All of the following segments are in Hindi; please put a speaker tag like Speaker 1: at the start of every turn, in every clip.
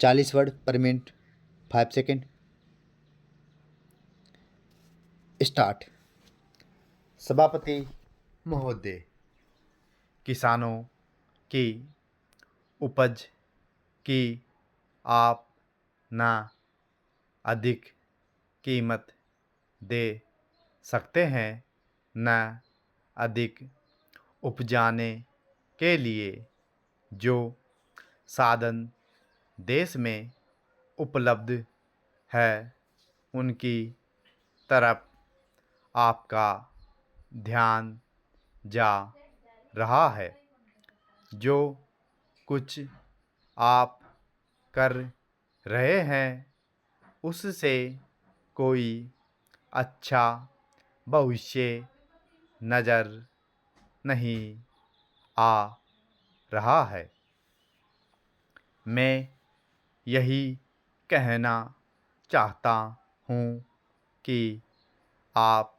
Speaker 1: 40 वर्ड पर मिनट 5 सेकेंड। स्टार्ट। सभापति महोदय, किसानों की उपज की आप न अधिक कीमत दे सकते हैं, न अधिक उपजाने के लिए जो साधन देश में उपलब्ध है उनकी तरफ आपका ध्यान जा रहा है। जो कुछ आप कर रहे हैं उससे कोई अच्छा भविष्य नज़र नहीं आ रहा है। मैं यही कहना चाहता हूँ कि आप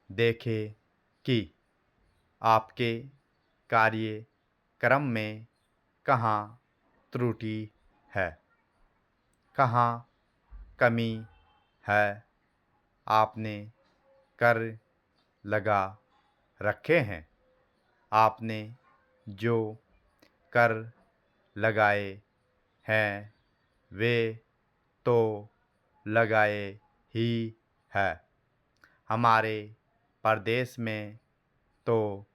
Speaker 1: देखें कि आपके कार्यक्रम में कहाँ त्रुटि है, कहाँ कमी है। आपने कर लगा रखे हैं। आपने जो कर लगाए हैं वे तो लगाए ही है। हमारे प्रदेश में तो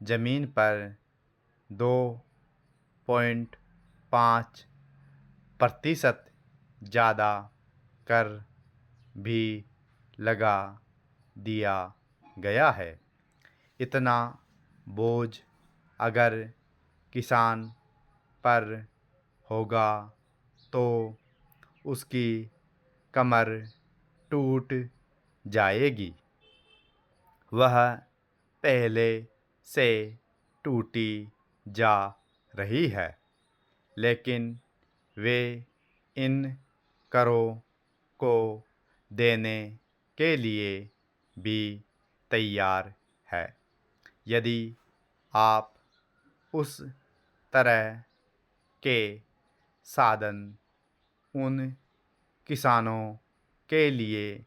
Speaker 1: ज़मीन पर 2.5% ज़्यादा कर भी लगा दिया गया है। इतना बोझ अगर किसान पर होगा तो उसकी कमर टूट जाएगी। वह पहले से टूटी जा रही है, लेकिन वे इन करों को देने के लिए भी तैयार है। यदि आप उस तरह के साधन उन किसानों के लिए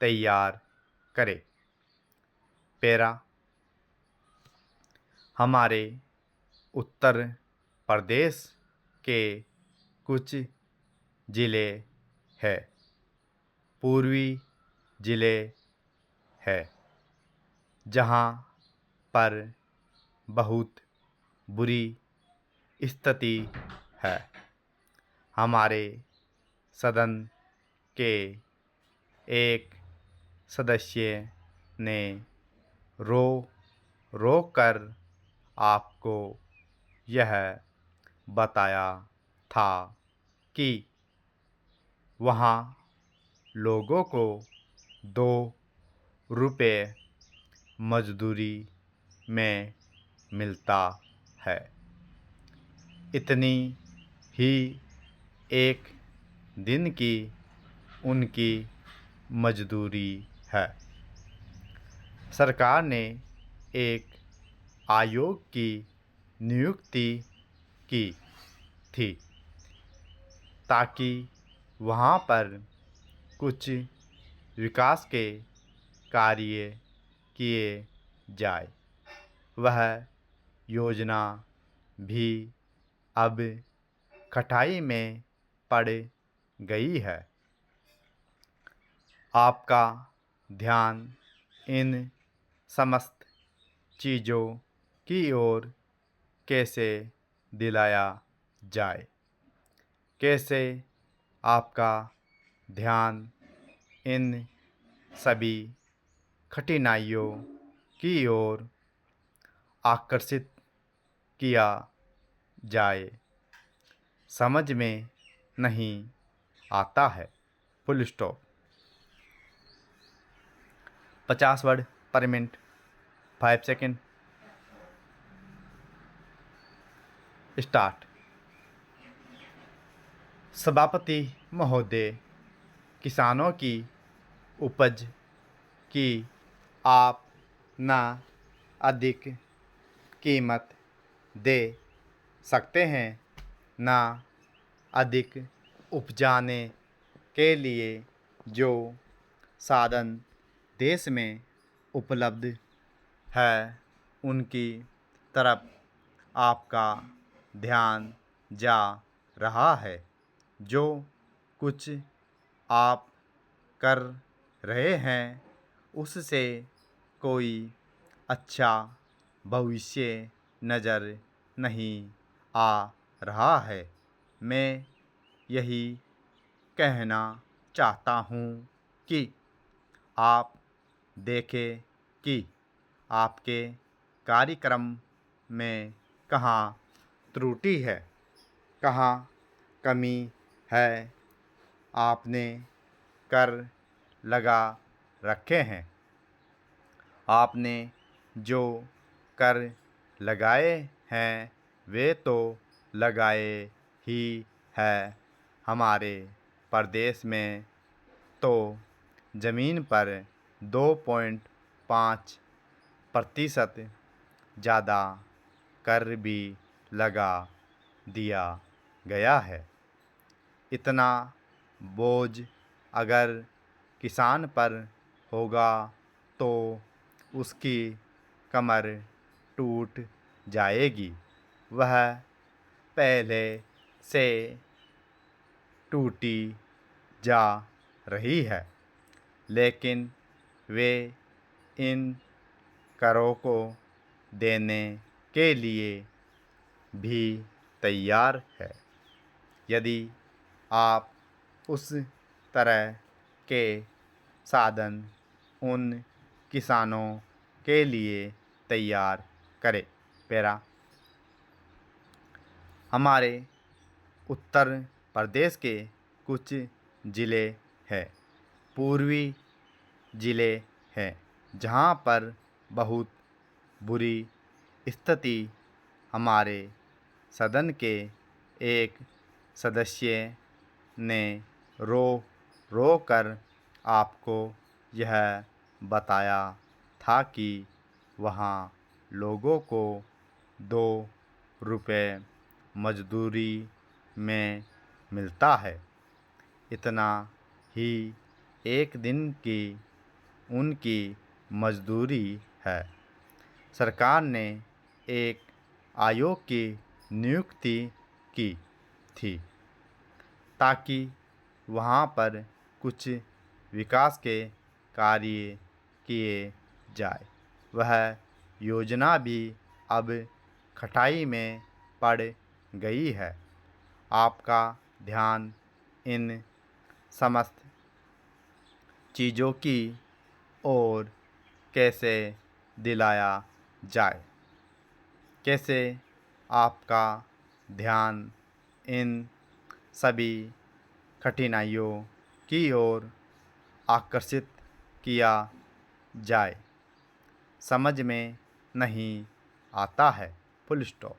Speaker 1: तैयार करें। पैरा, हमारे उत्तर प्रदेश के कुछ ज़िले हैं, पूर्वी ज़िले हैं, जहाँ पर बहुत बुरी स्थिति है। हमारे सदन के एक सदस्य ने रो कर आपको यह बताया था कि वहाँ लोगों को 2 रुपये मजदूरी में मिलता है। इतनी ही एक दिन की उनकी मजदूरी है। सरकार ने एक आयोग की नियुक्ति की थी ताकि वहाँ पर कुछ विकास के कार्य किए जाए। वह योजना भी अब खटाई में पड़ गई है। आपका ध्यान इन समस्त चीज़ों की ओर कैसे दिलाया जाए? कैसे आपका ध्यान इन सभी कठिनाइयों की ओर आकर्षित किया जाए, समझ में नहीं आता है। Full stop. 50 वर्ड पर मिनट 5 सेकेंड। स्टार्ट। सभापति महोदय, किसानों की उपज की आप न अधिक कीमत दे सकते हैं, न अधिक उपजाने के लिए जो साधन देश में उपलब्ध है उनकी तरफ आपका ध्यान जा रहा है। जो कुछ आप कर रहे हैं उससे कोई अच्छा भविष्य नज़र नहीं आ रहा है। मैं यही कहना चाहता हूँ कि आप देखें कि आपके कार्यक्रम में कहाँ त्रुटि है, कहाँ कमी है। आपने कर लगा रखे हैं। आपने जो कर लगाए हैं वे तो लगाए ही है। हमारे प्रदेश में तो ज़मीन पर 2.5% ज़्यादा कर भी लगा दिया गया है। इतना बोझ अगर किसान पर होगा तो उसकी कमर टूट जाएगी। वह पहले से टूटी जा रही है, लेकिन वे इन करों को देने के लिए भी तैयार है। यदि आप उस तरह के साधन उन किसानों के लिए तैयार करें। हमारे उत्तर प्रदेश के कुछ ज़िले हैं, पूर्वी ज़िले हैं, जहाँ पर बहुत बुरी स्थिति। हमारे सदन के एक सदस्य ने रो कर आपको यह बताया था कि वहाँ लोगों को 2 रुपये मजदूरी में मिलता है। इतना ही एक दिन की उनकी मजदूरी है। सरकार ने एक आयोग की नियुक्ति की थी ताकि वहाँ पर कुछ विकास के कार्य किए जाए। वह योजना भी अब खटाई में पड़ गई है। आपका ध्यान इन समस्त चीज़ों की ओर कैसे दिलाया जाए? कैसे आपका ध्यान इन सभी कठिनाइयों की ओर आकर्षित किया जाए, समझ में नहीं आता है। Full stop.